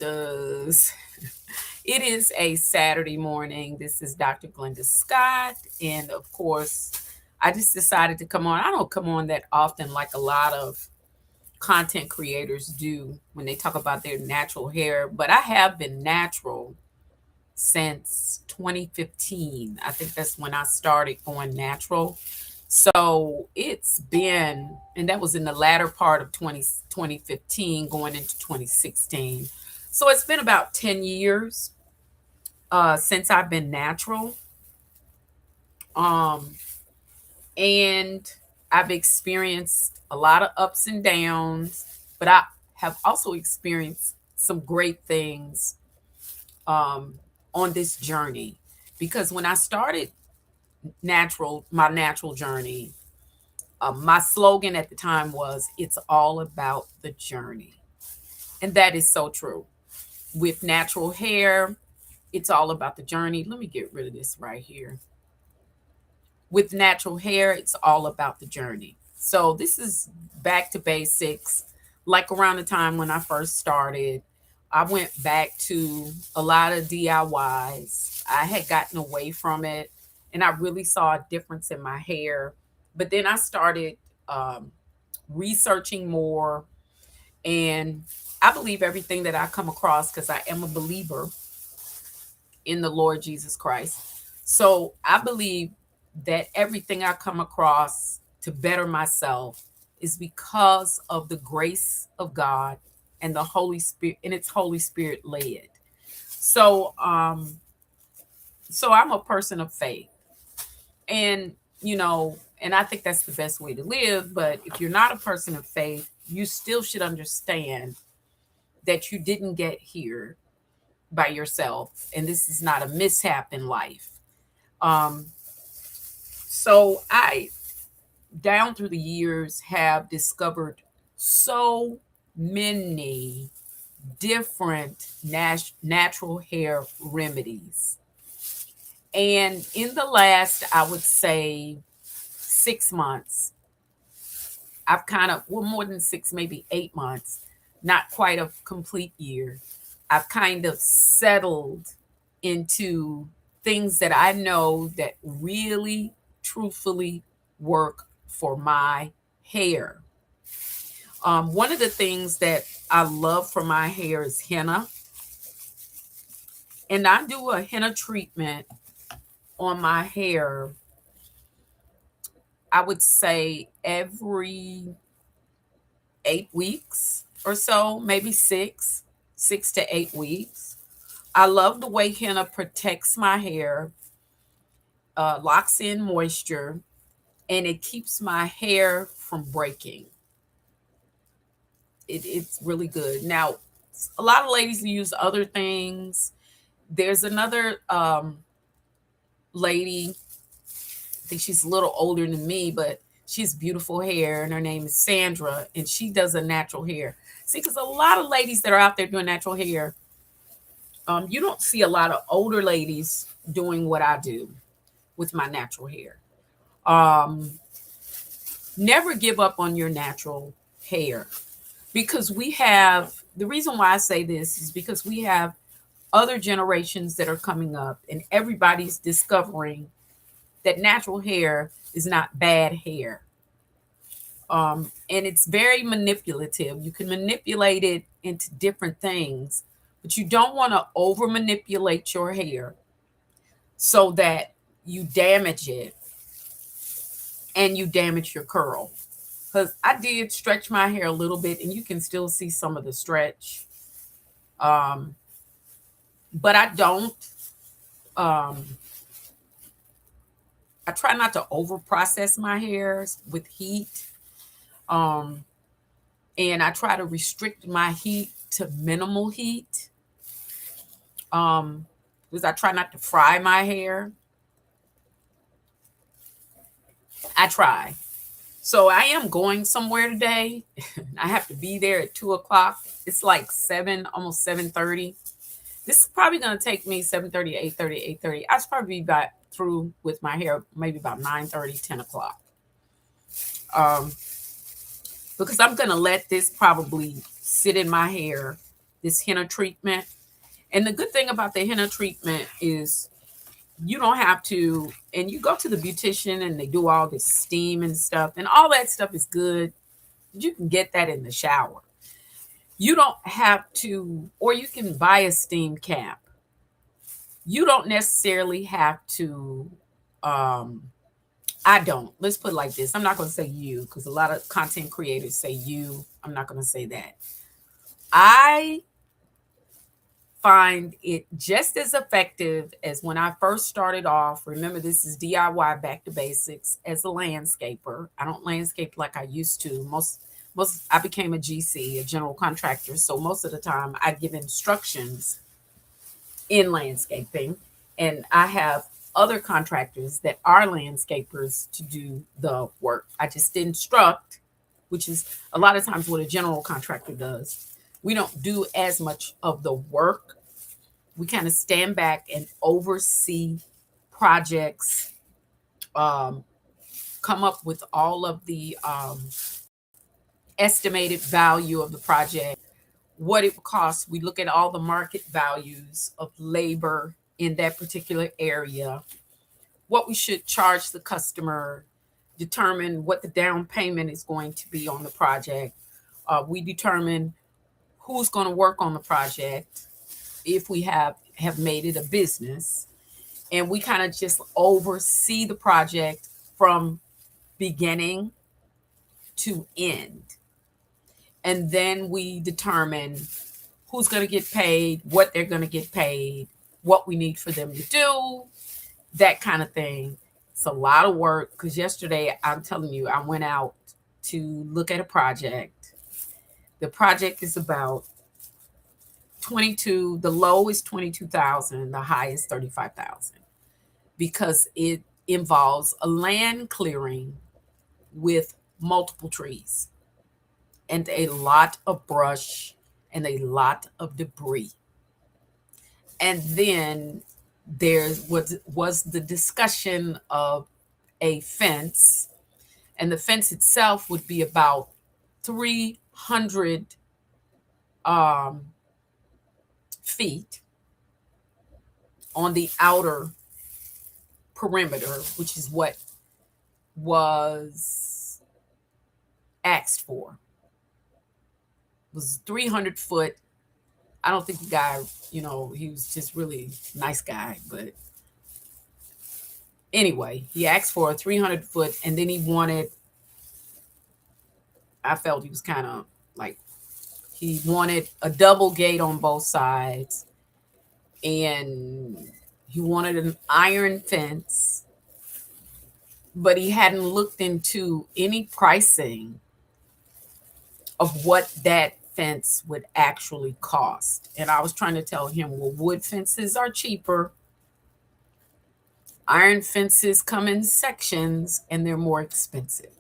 Does it is a Saturday morning. This is Dr. Glenda Scott, and of course, I just decided to come on. I don't come on that often, like a lot of content creators do when they talk about their natural hair, but I have been natural since 2015. I think that's when I started going natural. So it's been, and that was in the latter part of 2015, going into 2016. So it's been about 10 years since I've been natural. Um, and I've experienced a lot of ups and downs, but I have also experienced some great things um, on this journey. Because when I started my natural journey, my slogan at the time was, "It's all about the journey." And that is so true. With natural hair, it's all about the journey. Let me get rid of this right here. With natural hair, it's all about the journey. So this is back to basics. Like around the time when I first started, I went back to a lot of DIYs. I had gotten away from it and I really saw a difference in my hair. But then I started um, researching more, and I believe everything that I come across because I am a believer in the Lord Jesus Christ. So I believe that everything I come across to better myself is because of the grace of God and the Holy Spirit, and it's Holy Spirit led. So so I'm a person of faith. And and I think that's the best way to live, but if you're not a person of faith, you still should understand that you didn't get here by yourself, and this is not a mishap in life. Um, so I, down through the years, have discovered so many different natural hair remedies. And in the last, I would say, 6 months, I've kind of, well, more than six, maybe 8 months, not quite a complete year, I've kind of settled into things that I know that really, truthfully work for my hair. One of the things that I love for my hair is henna, and I do a henna treatment on my hair, I would say every 8 weeks or so, maybe 6 to 8 weeks. I love the way henna protects my hair, locks in moisture, and it keeps my hair from breaking. It's really good. Now, a lot of ladies use other things. There's another lady, I think she's a little older than me, but she has beautiful hair, and her name is Sandra, and she does a natural hair. See, because a lot of ladies that are out there doing natural hair, you don't see a lot of older ladies doing what I do with my natural hair. Um, Never give up on your natural hair, because we have, the reason why I say this is because we have other generations that are coming up, and everybody's discovering that natural hair is not bad hair. And it's very manipulative. You can manipulate it into different things, but you don't want to over manipulate your hair so that you damage it and you damage your curl. Because I did stretch my hair a little bit, and you can still see some of the stretch. Um, but I don't. Um, I try not to over process my hairs with heat. Um, and I try to restrict my heat to minimal heat. Um, because I try not to fry my hair. I try. So I am going somewhere today. I have to be there at 2 o'clock. It's like 7, almost 7:30. This is probably gonna take me 7:30, 8:30, 8:30. I should probably be back through with my hair maybe about 9:30, 10 o'clock. Um, because I'm gonna let this probably sit in my hair this henna treatment. And the good thing about the henna treatment is you don't have to, and you go to the beautician and they do all this steam and stuff, and all that stuff is good. You can get that in the shower. You don't have to, or you can buy a steam cap. You don't necessarily have to, I don't. Let's put it like this. I'm not going to say you because a lot of content creators say you. I'm not going to say that. I find it just as effective as when I first started off. Remember, this is DIY back to basics as a landscaper. I don't landscape like I used to. Most I became a GC, a general contractor. So most of the time I give instructions in landscaping, and I have other contractors that are landscapers to do the work. I just instruct, which is a lot of times what a general contractor does. We don't do as much of the work. We kind of stand back and oversee projects, come up with all of the estimated value of the project, what it costs. We look at all the market values of labor in that particular area, what we should charge the customer, determine what the down payment is going to be on the project. We determine who's going to work on the project if we have made it a business. And we kind of just oversee the project from beginning to end. And then we determine who's going to get paid, what they're going to get paid, what we need for them to do, that kind of thing. It's a lot of work because yesterday, I'm telling you, I went out to look at a project. The project is about 22, the low is 22,000, the high is 35,000, because it involves a land clearing with multiple trees and a lot of brush and a lot of debris. And then there was the discussion of a fence, and the fence itself would be about 300 feet on the outer perimeter, which is what was asked for. It was 300 foot. I don't think the guy, he was just really nice guy, but anyway, he asked for a 300 foot, and then I felt he was kind of like, he wanted a double gate on both sides, and he wanted an iron fence, but he hadn't looked into any pricing of what that fence would actually cost. And I was trying to tell him, well, wood fences are cheaper. Iron fences come in sections and they're more expensive.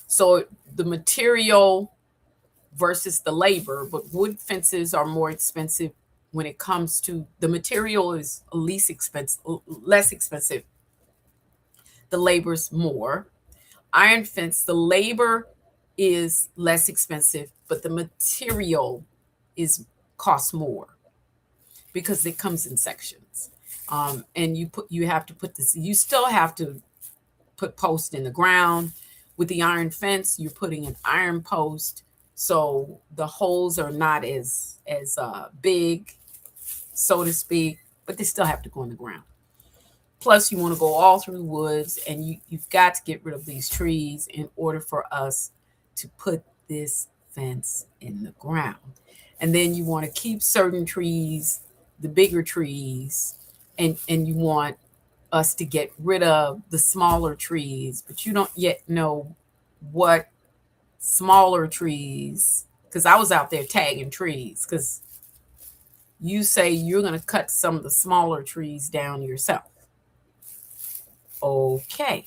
So the material versus the labor, but wood fences are more expensive when it comes to the material is less expensive. The labor's more. Iron fence, the labor is less expensive, but the material costs more because it comes in sections. And you have to put this, you still have to put post in the ground. With the iron fence, you're putting an iron post, so the holes are not as big, so to speak, but they still have to go in the ground. Plus, you want to go all through the woods, and you've got to get rid of these trees in order for us to put this fence in the ground. And then you want to keep certain trees, the bigger trees, and you want us to get rid of the smaller trees, but you don't yet know what smaller trees, because I was out there tagging trees, because you say you're going to cut some of the smaller trees down yourself. Okay.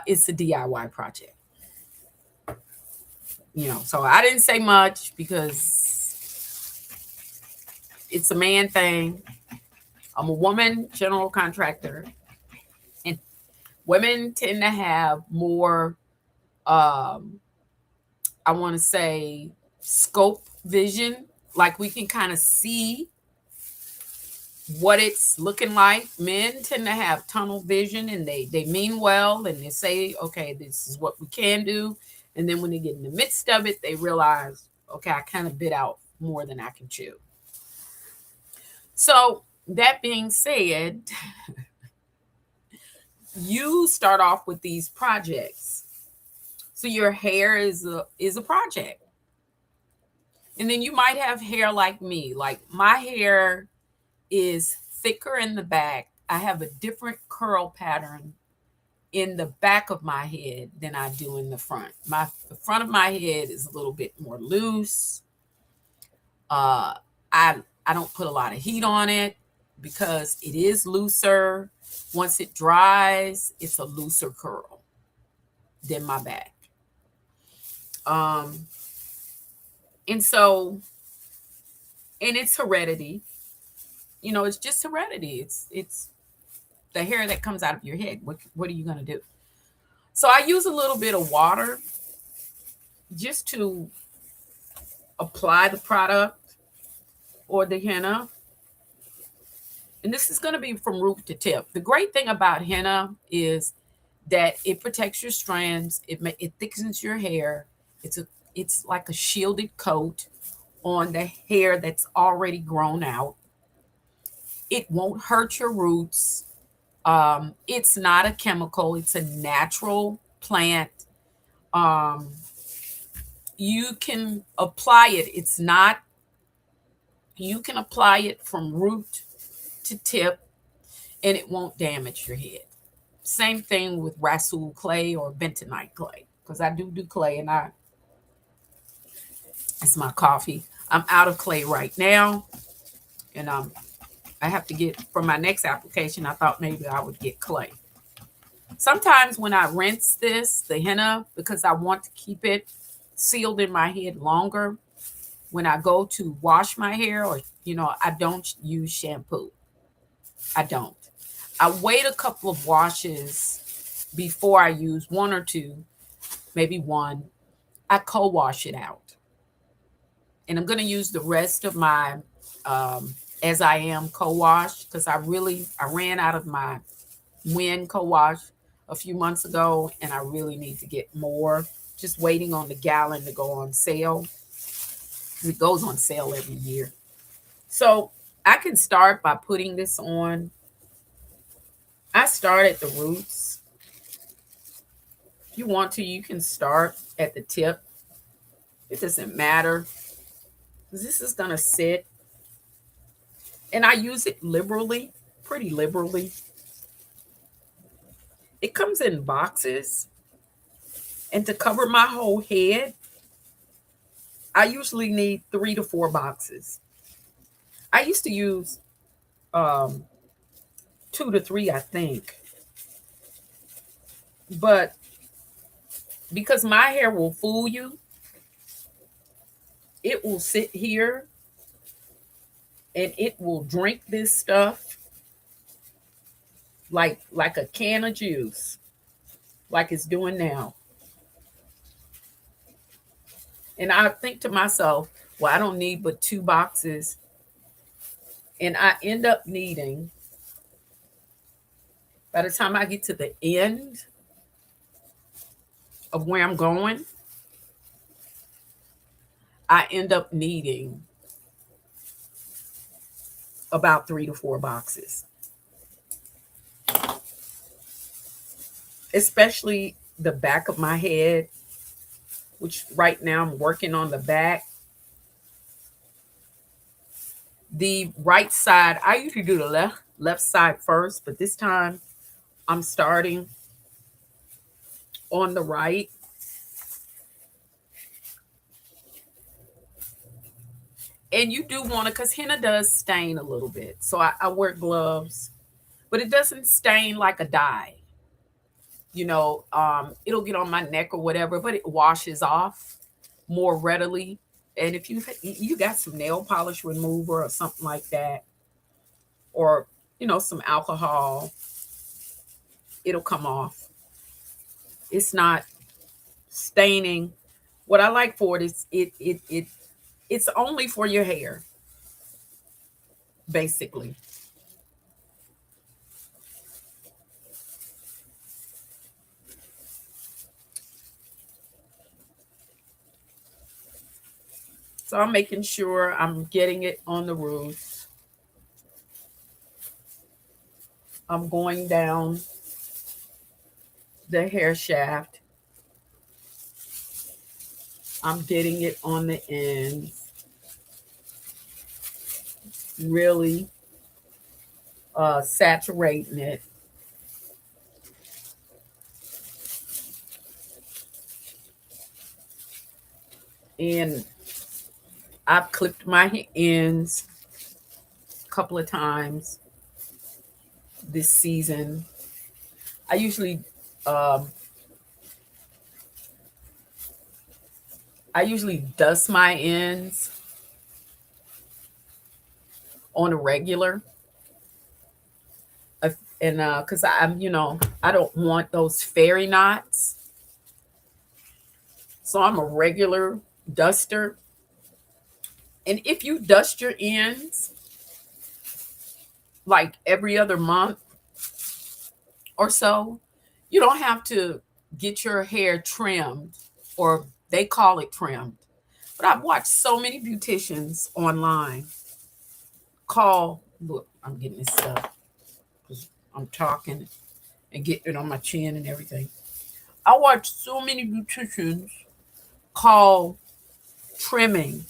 It's a DIY project. So I didn't say much because it's a man thing. I'm a woman general contractor, and women tend to have more, I want to say, scope vision, like we can kind of see what it's looking like. Men tend to have tunnel vision, and they mean well, and they say, okay, this is what we can do. And then when they get in the midst of it, they realize, okay, I kind of bit out more than I can chew. So that being said, you start off with these projects. So your hair is a project. And then you might have hair like me. Like my hair is thicker in the back. I have a different curl pattern in the back of my head than I do in the front. The front of my head is a little bit more loose. Uh, I don't put a lot of heat on it because it is looser. Once it dries, it's a looser curl than my back. Um, and so, and it's heredity. You know, it's just heredity. It's the hair that comes out of your head. What are you gonna do? So I use a little bit of water just to apply the product or the henna. And this is going to be from root to tip. The great thing about henna is that it protects your strands. It thickens your hair. It's like a shielded coat on the hair that's already grown out. It won't hurt your roots. It's not a chemical. It's a natural plant. Um, you can apply it. It's not. You can apply it from root to tip, and it won't damage your head. Same thing with Rasool clay or bentonite clay, because I do clay, and it's my coffee. I'm out of clay right now, and I have to get for my next application. I thought maybe I would get clay. Sometimes when I rinse the henna, because I want to keep it sealed in my head longer, when I go to wash my hair, or I don't use shampoo. I don't. I wait a couple of washes before I use one or two, maybe one. I co-wash it out. And I'm going to use the rest of my As I Am co-wash, because I ran out of my Win co-wash a few months ago, and I really need to get more. Just waiting on the gallon to go on sale. It goes on sale every year. So I can start by putting this on. I start at the roots. If you want to, you can start at the tip. It doesn't matter. This is going to sit. And I use it liberally, pretty liberally. It comes in boxes. And to cover my whole head, I usually need 3 to 4 boxes. I used to use 2 to 3, I think. But because my hair will fool you, it will sit here and it will drink this stuff like a can of juice, like it's doing now. And I think to myself, well, I don't need but 2 boxes. And I end up needing, by the time I get to the end of where I'm going, I end up needing about 3 to 4 boxes. Especially the back of my head, which right now I'm working on the back. The right side, I usually do the left side first, but this time I'm starting on the right. And you do want to, because henna does stain a little bit. So I wear gloves, but it doesn't stain like a dye. It'll get on my neck or whatever, but it washes off more readily. And if you got some nail polish remover or something like that, or some alcohol, it'll come off. It's not staining. What I like for it is it It's only for your hair, basically. So I'm making sure I'm getting it on the roots. I'm going down the hair shaft. I'm getting it on the ends, really saturating it. And I've clipped my ends a couple of times this season. I usually um, I usually dust my ends on a regular, and because I'm I don't want those fairy knots, so I'm a regular duster. And if you dust your ends like every other month or so, you don't have to get your hair trimmed, or they call it trimmed. But I've watched so many beauticians online call, look, I'm getting this stuff because I'm talking and getting it on my chin and everything. I watched so many beauticians call trimming,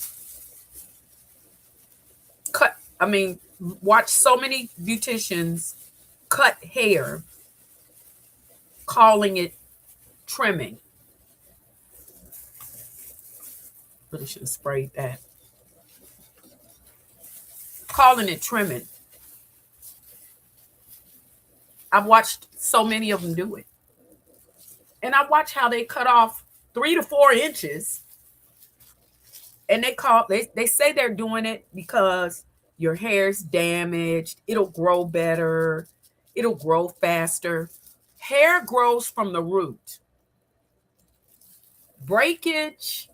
cut, I mean, watch so many beauticians cut hair, calling it trimming. Really should have sprayed that. Calling it trimming. I've watched so many of them do it. And I watch how they cut off 3 to 4 inches, and they say they're doing it because your hair's damaged, it'll grow better, it'll grow faster. Hair grows from the root. Breakage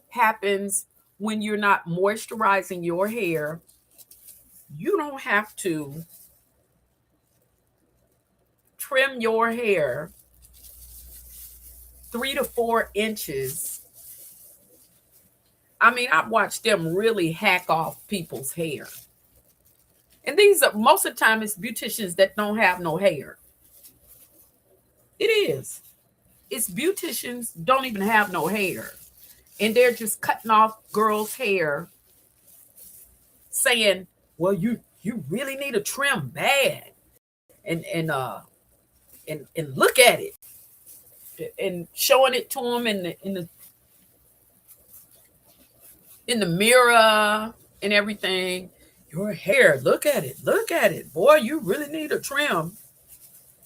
happens when you're not moisturizing your hair. You don't have to trim your hair 3 to 4 inches. I mean, I've watched them really hack off people's hair. And these are most of the time it's beauticians that don't have no hair. It is. It's beauticians don't even have no hair. And they're just cutting off girls' hair, saying, well, you really need a trim bad. And look at it. And showing it to them in the mirror and everything. Your hair, look at it, look at it. Boy, you really need a trim.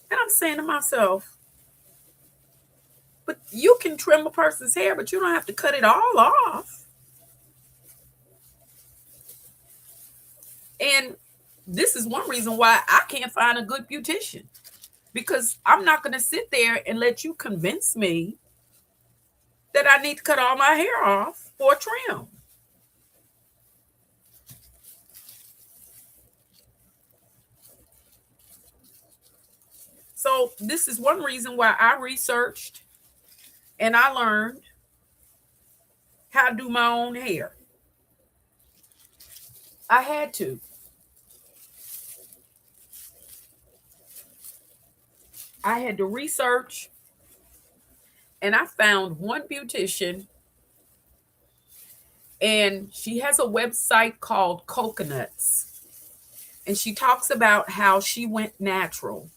And I'm saying to myself, but you can trim a person's hair, but you don't have to cut it all off. And this is one reason why I can't find a good beautician, because I'm not going to sit there and let you convince me that I need to cut all my hair off for a trim. So this is one reason why I researched and I learned how to do my own hair. I had to. I had to research, and I found one beautician, and she has a website called Coconuts. And she talks about how she went natural.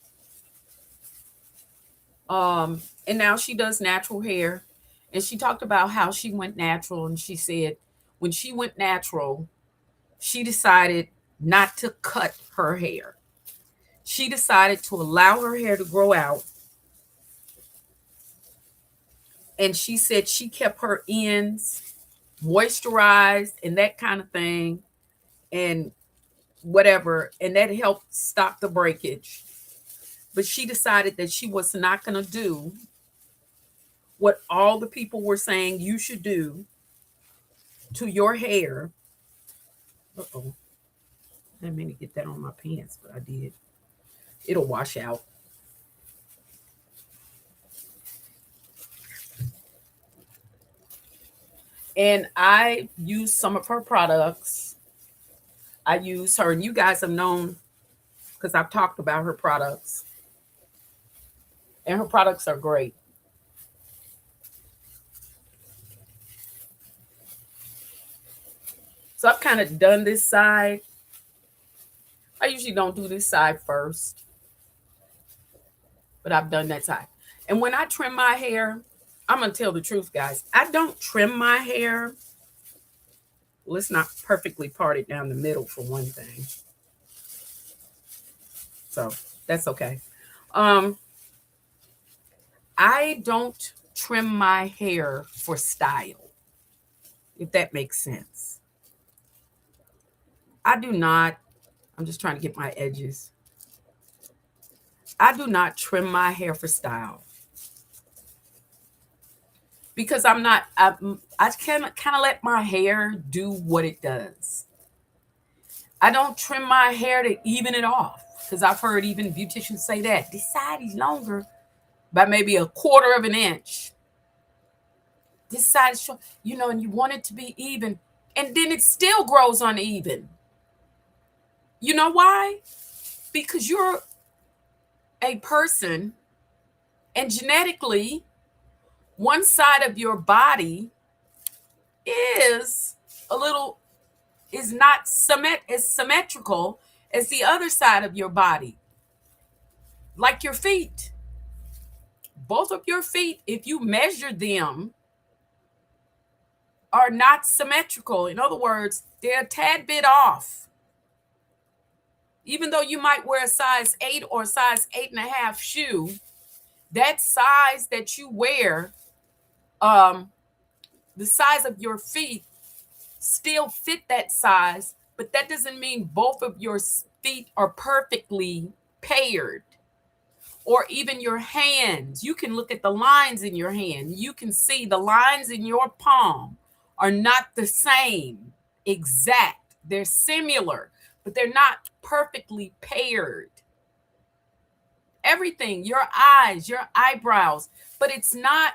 And now she does natural hair. And she talked about how she went natural. And she said when she went natural, she decided not to cut her hair. She decided to allow her hair to grow out. And she said she kept her ends moisturized and that kind of thing, and whatever. And that helped stop the breakage. But she decided that she was not going to do what all the people were saying you should do, to your hair. Uh-oh. I didn't mean to get that on my pants, but I did. It'll wash out. And I use some of her products. I use her, and you guys have known because I've talked about her products. And her products are great. So I've kind of done this side. I usually don't do this side first, but I've done that side. And when I trim my hair, I'm going to tell the truth, guys. I don't trim my hair. Well, it's not perfectly parted down the middle for one thing. So that's okay. I don't trim my hair for style, if that makes sense. I do not. I'm just trying to get my edges. I do not trim my hair for style because I'm not. I can kind of let my hair do what it does. I don't trim my hair to even it off because I've heard even beauticians say that this side is longer by maybe a quarter of an inch. This side is short, and you want it to be even, and then it still grows uneven. You know why? Because you're a person, and genetically, one side of your body is not as symmetrical as the other side of your body. Like your feet. Both of your feet, if you measure them, are not symmetrical. In other words, they're a tad bit off. Even though you might wear a size 8 or a size 8.5 shoe, that size that you wear, the size of your feet still fit that size, but that doesn't mean both of your feet are perfectly paired. Or even your hands. You can look at the lines in your hand. You can see the lines in your palm are not the same exact. They're similar, but they're not perfectly paired. Everything, your eyes, your eyebrows, but it's not,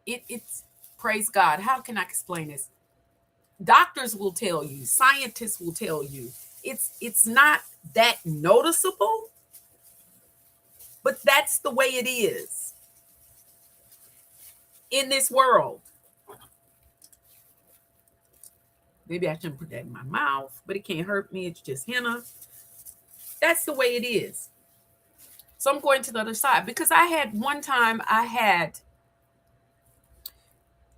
it's, praise God. How can I explain this? Doctors will tell you, scientists will tell you, it's not that noticeable, but that's the way it is in this world. Maybe I shouldn't put that in my mouth, but it can't hurt me. It's just henna. That's the way it is. So I'm going to the other side because one time I had,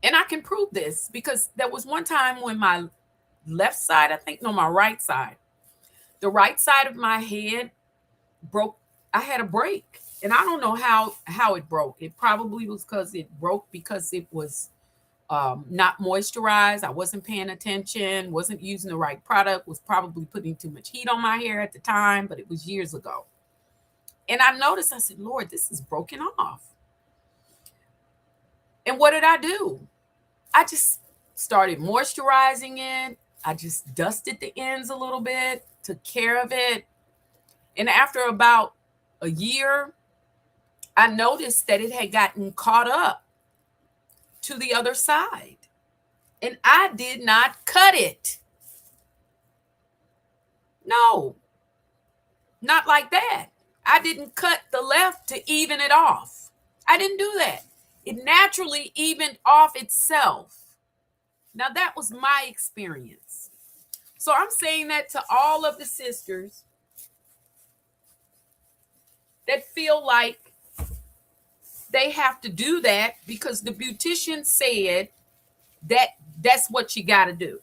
and I can prove this because there was one time when my left side, my right side, the right side of my head broke. I had a break, and I don't know how it broke. It probably was because it broke because it was not moisturized. I wasn't paying attention, wasn't using the right product, was probably putting too much heat on my hair at the time, but it was years ago. And I noticed, I said, Lord, this is broken off. And what did I do? I just started moisturizing it. I just dusted the ends a little bit, took care of it. And after about a year, I noticed that it had gotten caught up to the other side. And I did not cut it. No, not like that. I didn't cut the left to even it off. I didn't do that. It naturally evened off itself. Now, that was my experience. So I'm saying that to all of the sisters that feel like they have to do that because the beautician said that that's what you got to do.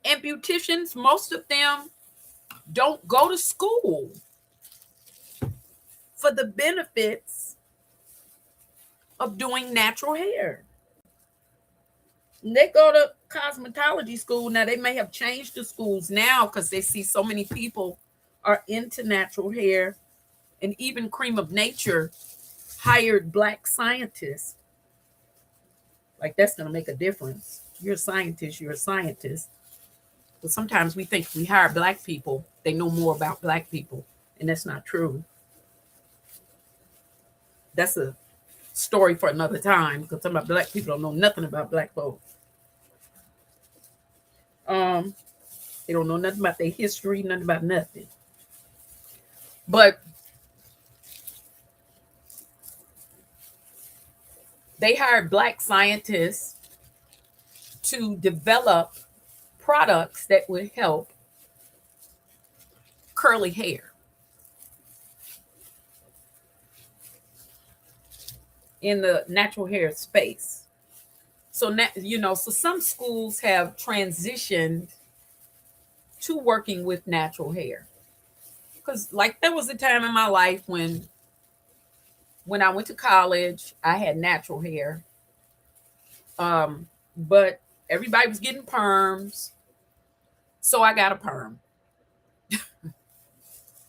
And beauticians, most of them don't go to school for the benefits of doing natural hair. And they go to cosmetology school. Now, they may have changed the schools now because they see so many people are into natural hair. And even Cream of Nature hired Black scientists Like that's going to make a difference. You're a scientist. You're a scientist. But sometimes we think if we hire black people, they know more about black people, and that's not true. That's a story for another time because some of black people don't know nothing about black folks. Um, they don't know nothing about their history, nothing about nothing. But they hired black scientists to develop products that would help curly hair in the natural hair space. So now, so some schools have transitioned to working with natural hair. Because like there was a time in my life when I went to college, I had natural hair. But everybody was getting perms, so I got a perm.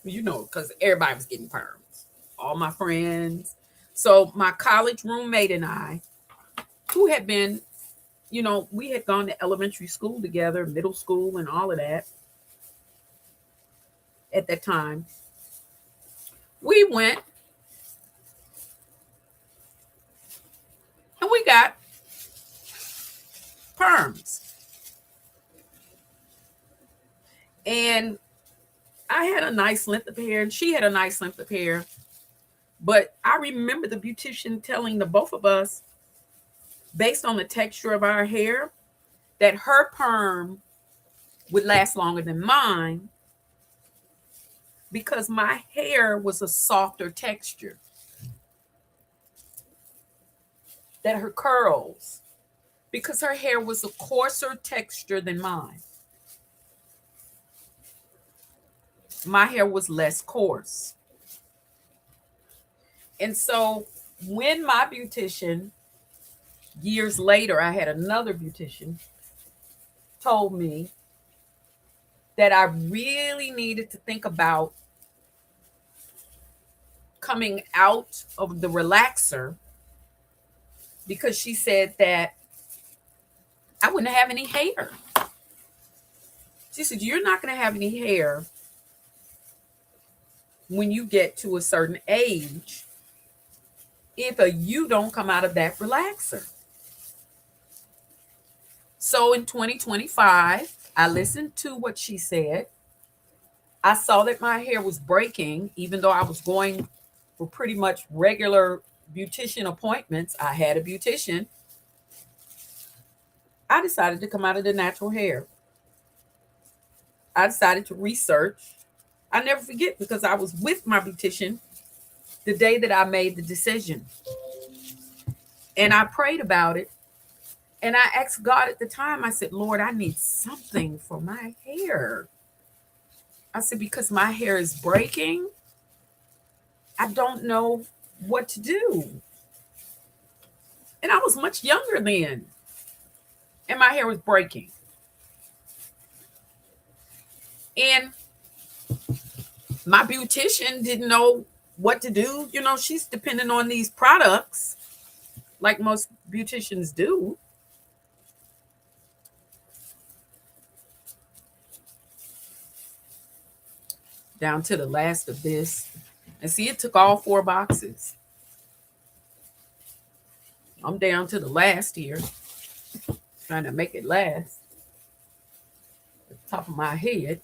Because everybody was getting perms, all my friends. So my college roommate and I, who had been, we had gone to elementary school together, middle school, and all of that at that time. We went and we got perms. And I had a nice length of hair, and she had a nice length of hair. But I remember the beautician telling the both of us, based on the texture of our hair, that her perm would last longer than mine because my hair was a softer texture. That her curls, because her hair was a coarser texture than mine. My hair was less coarse. And so when my beautician, years later, I had another beautician, told me that I really needed to think about coming out of the relaxer because she said that I wouldn't have any hair. She said, you're not going to have any hair when you get to a certain age if you don't come out of that relaxer. So in 2025, I listened to what she said. I saw that my hair was breaking, even though I was going for pretty much regular beautician appointments. I had a beautician. I decided to come out of the natural hair. I decided to research. I never forget because I was with my beautician the day that I made the decision. And I prayed about it. And I asked God at the time, I said, Lord, I need something for my hair. I said, because my hair is breaking. I don't know what to do. And I was much younger then. And my hair was breaking. And my beautician didn't know what to do. She's dependent on these products like most beauticians do. Down to the last of this. And see, it took all 4 boxes. I'm down to the last here, trying to make it last. At the top of my head.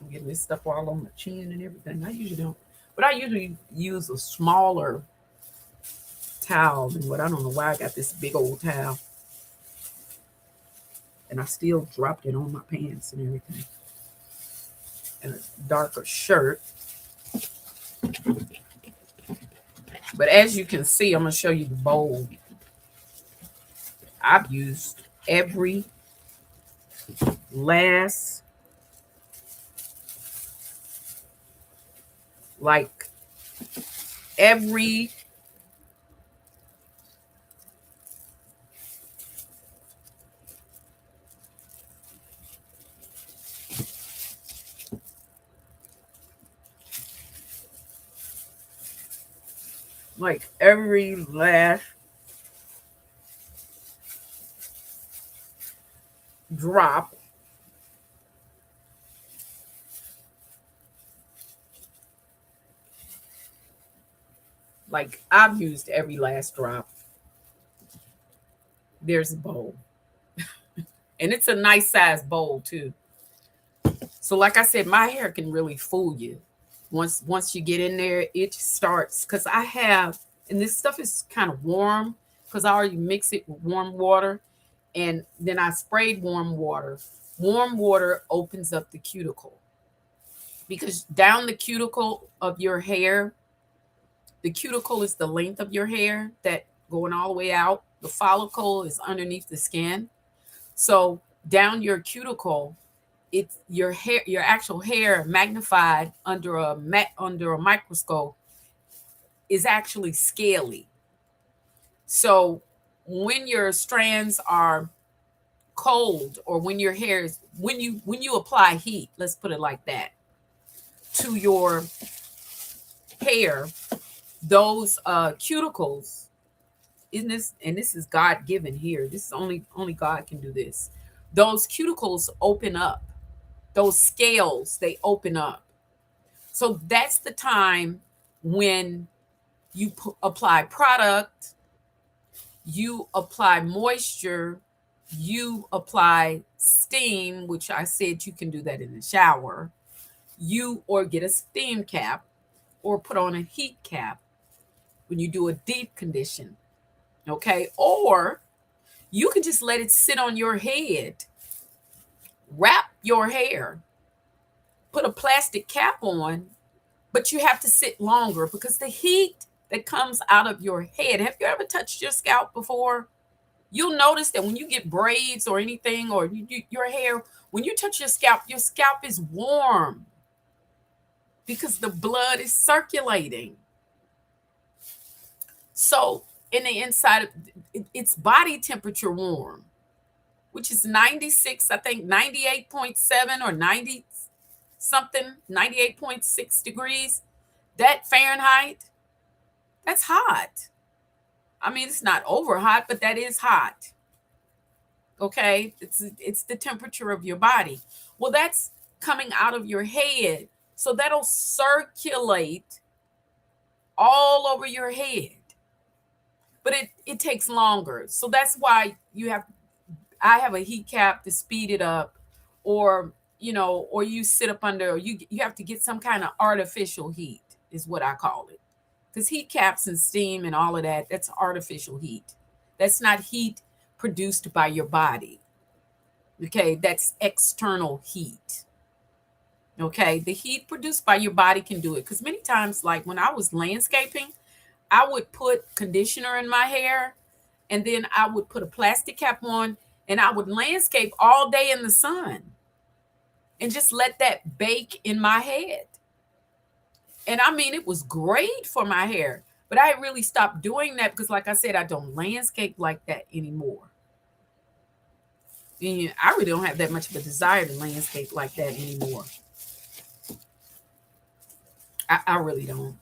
I'm getting this stuff all on my chin and everything. I usually don't. But I usually use a smaller towel than what. I don't know why I got this big old towel. And I still dropped it on my pants and everything. And a darker shirt. But as you can see, I'm going to show you the bowl. I've used every last, like every like every last drop. Like I've used every last drop. There's a bowl. And it's a nice size bowl too. So like I said, my hair can really fool you. Once you get in there, it starts because I have, and this stuff is kind of warm because I already mix it with warm water, and then I sprayed warm water. Warm water opens up the cuticle because down the cuticle of your hair, the cuticle is the length of your hair that going all the way out. The follicle is underneath the skin. So down your cuticle, it's your hair, your actual hair magnified under a microscope is actually scaly. So when your strands are cold, or when your hair is when you apply heat, let's put it like that, to your hair, those cuticles, in this, and this is God given here. This is only God can do this. Those cuticles open up. Those scales, they open up. So that's the time when you apply product, you apply moisture, you apply steam, which I said you can do that in the shower. You or get a steam cap or put on a heat cap when you do a deep condition. Okay. Or you can just let it sit on your head, wrap your hair, put a plastic cap on, but you have to sit longer because the heat that comes out of your head. Have you ever touched your scalp before? You'll notice that when you get braids or anything, or your hair, when you touch your scalp is warm because the blood is circulating. So in the inside of it's body temperature warm, which is 96, I think 98.7 or 90 something, 98.6 degrees. That Fahrenheit, that's hot. I mean, it's not over hot, but that is hot. Okay? It's the temperature of your body. Well, that's coming out of your head. So that'll circulate all over your head. But it takes longer. So that's why I have a heat cap to speed it up, or or you sit up under, or you have to get some kind of artificial heat, is what I call it. Because heat caps and steam and all of that, that's artificial heat. That's not heat produced by your body. Okay, that's external heat. Okay, the heat produced by your body can do it. Because many times, like when I was landscaping, I would put conditioner in my hair, and then I would put a plastic cap on, and I would landscape all day in the sun and just let that bake in my head. And I mean, it was great for my hair, but I really stopped doing that because, like I said, I don't landscape like that anymore. And I really don't have that much of a desire to landscape like that anymore. I really don't.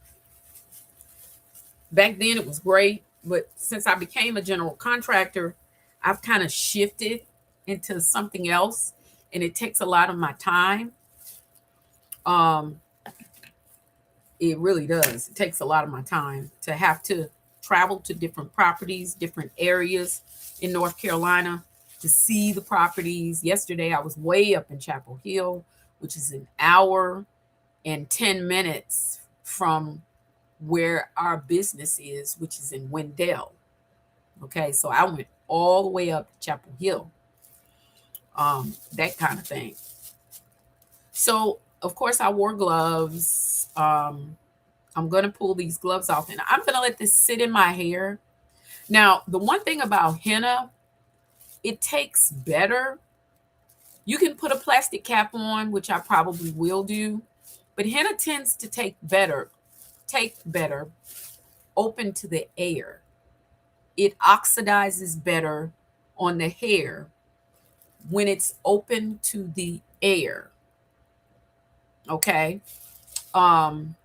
Back then it was great, but since I became a general contractor, I've kind of shifted into something else, and it takes a lot of my time. Um, it really does. It takes a lot of my time to have to travel to different properties, different areas in North Carolina to see the properties. Yesterday I was way up in Chapel Hill, which is an hour and 10 minutes from where our business is, which is in Wendell. Okay, so I went all the way up to Chapel Hill, that kind of thing. So, of course, I wore gloves. I'm going to pull these gloves off, and I'm going to let this sit in my hair. Now, the one thing about henna, it takes better. You can put a plastic cap on, which I probably will do, but henna tends to take better, open to the air. It oxidizes better on the hair when it's open to the air. Okay. Um,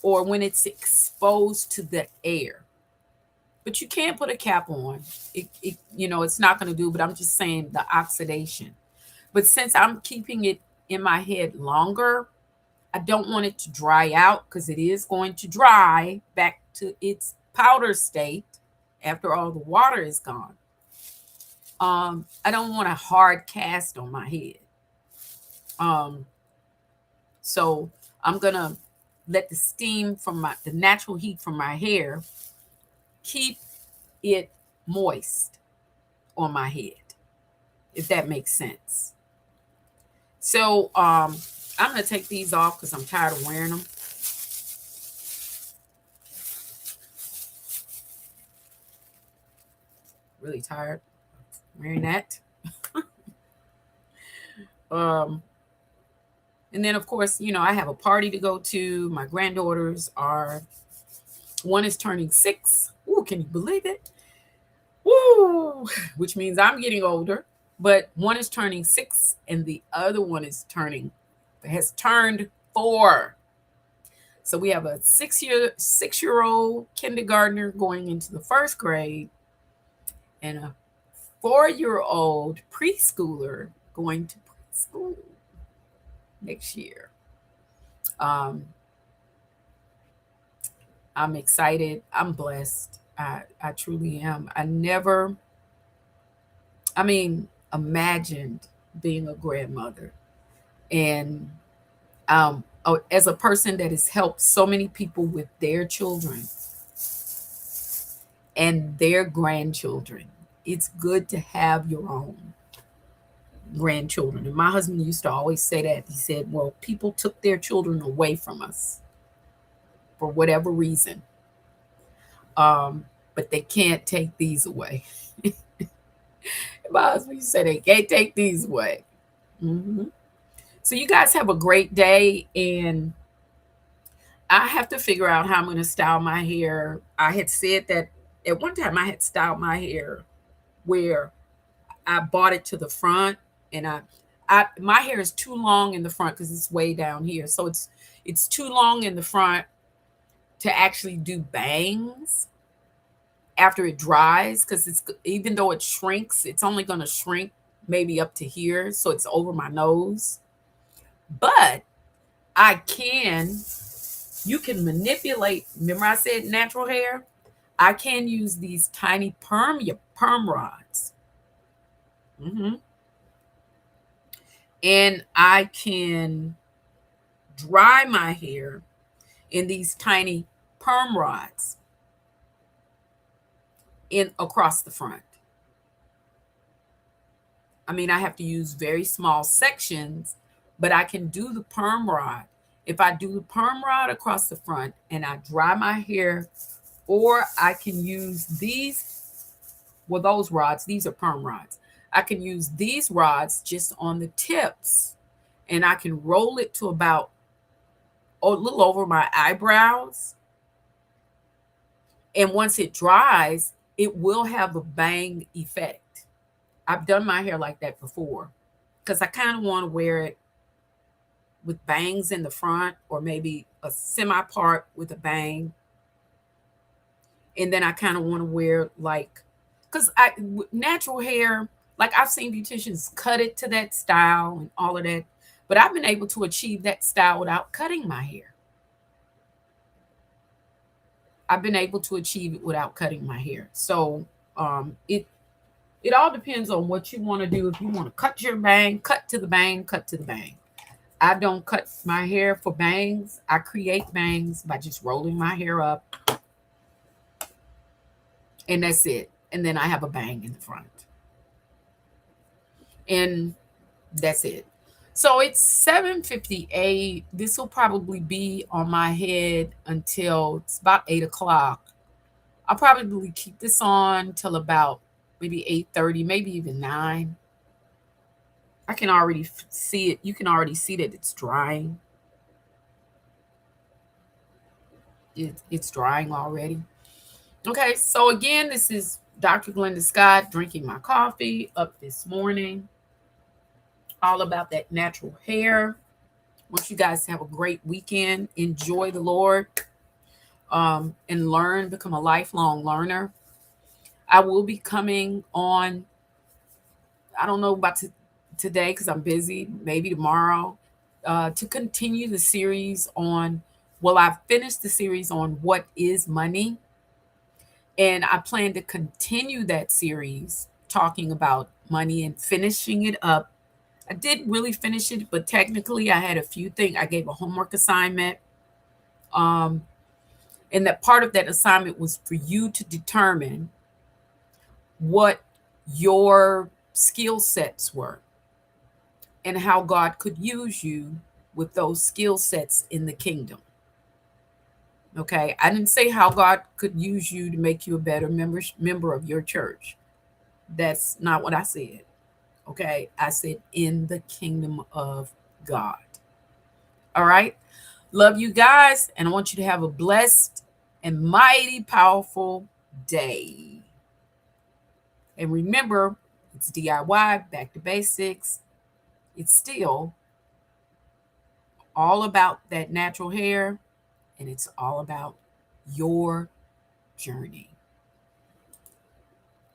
or when it's exposed to the air. But you can't put a cap on. It's not going to do, but I'm just saying the oxidation. But since I'm keeping it in my head longer, I don't want it to dry out because it is going to dry back to its powder state after all the water is gone. I don't want a hard cast on my head. So I'm gonna let the steam from the natural heat from my hair keep it moist on my head, if that makes sense. So I'm gonna take these off because I'm tired of wearing them. Really tired wearing that. And then of course, I have a party to go to. My granddaughters one is turning 6. Ooh, can you believe it? Woo! Which means I'm getting older. But one is turning 6 and the other one has turned 4. So we have a 6-year-old kindergartner going into the 1st grade and a 4-year-old preschooler going to preschool next year. I'm excited. I'm blessed. I truly am. I never, imagined being a grandmother. And as a person that has helped so many people with their children and their grandchildren, it's good to have your own grandchildren. And my husband used to always say that. He said, well, people took their children away from us for whatever reason. But they can't take these away. My husband used to say they can't take these away. Mm-hmm. So you guys have a great day, and I have to figure out how I'm going to style my hair. I had said that at one time I had styled my hair where I bought it to the front, and my hair is too long in the front because it's way down here. So it's too long in the front to actually do bangs after it dries, because even though it shrinks, it's only going to shrink maybe up to here, so it's over my nose. But you can manipulate. Remember I said natural hair? I can use these tiny perm rods. Mm-hmm. And I can dry my hair in these tiny perm rods across the front. I have to use very small sections, but I can do the perm rod. If I do the perm rod across the front and I dry my hair, or I can use those rods, these are perm rods. I can use these rods just on the tips, and I can roll it to about a little over my eyebrows. And once it dries, it will have a bang effect. I've done my hair like that before because I kind of want to wear it with bangs in the front, or maybe a semi part with a bang. And then I kind of want to wear because natural hair, like I've seen beauticians cut it to that style and all of that, but I've been able to achieve that style without cutting my hair. I've been able to achieve it without cutting my hair. So it all depends on what you want to do. If you want to cut your bang, cut to the bang, cut to the bang. I don't cut my hair for bangs. I create bangs by just rolling my hair up. And that's it. And then I have a bang in the front. And that's it. So it's 7:58. This will probably be on my head until it's about 8 o'clock. I'll probably keep this on till about maybe 8:30, maybe even 9. I can already see it. You can already see that it's drying. It's drying already. Okay, so again, this is Dr. Glenda Scott drinking my coffee up this morning. All about that natural hair. Want you guys to have a great weekend. Enjoy the Lord. and learn, become a lifelong learner. I will be coming on, I don't know about today because I'm busy, maybe tomorrow, to continue the series on, well, I've finished the series on what is money. And I plan to continue that series talking about money and finishing it up. I didn't really finish it, but technically I had a few things. I gave a homework assignment. Um, and that part of that assignment was for you to determine what your skill sets were and how God could use you with those skill sets in the kingdom. Okay. I didn't say how God could use you to make you a better member of your church. That's not what I said. Okay. I said in the kingdom of God. All right. Love you guys. And I want you to have a blessed and mighty powerful day. And remember, it's DIY, back to basics. It's still all about that natural hair, and it's all about your journey.